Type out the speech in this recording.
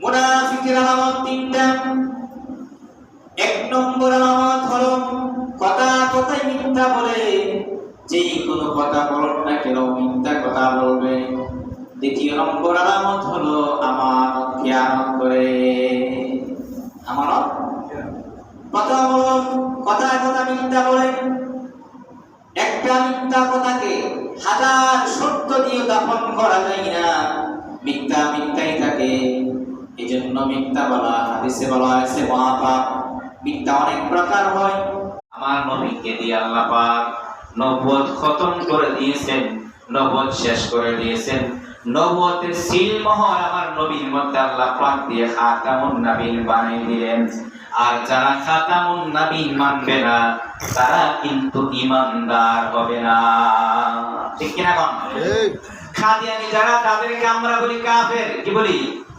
মুনাফিকের আলামত তিনটা। এক নম্বর আলামত হলো কথায় মিথ্যা বলে, যে কোনো কথা বলুন না কেন মিথ্যা কথা বলবে। দ্বিতীয় নম্বর আলামত হলো আমানত খেয়ানত করে। আমানত কথা বলুন, কথায় মিথ্যা বলে। একটা মিথ্যা কথাকে হাজার সত্য দিয়ে দাফন করা যায় না, মিথ্যা মিথ্যাই থাকে। এই জন্য মিথ্যা বলা হাদিসে বলা হয়েছে মহাপাপ। মিথ্যা অনেক প্রকার হয়। আমার নবীকে দিয়ে আল্লাহ পাক নবুয়ত খতম করে দিয়েছেন, নবুয়ত শেষ করে দিয়েছেন। নবুয়তের সিল মোহর আমার নবীর মধ্যে আল্লাহ পাক দিয়ে খাতামুন নবীন বানিয়ে দিলেন। আর যারা খাতামুন নবীন মানবে না তারা কিন্তু ঈমানদার হবে না। ঠিক কিনা বল? ঠিক। কাদিয়ানী যারা তাদেরকে আমরা বলি কাফের। কি বলি?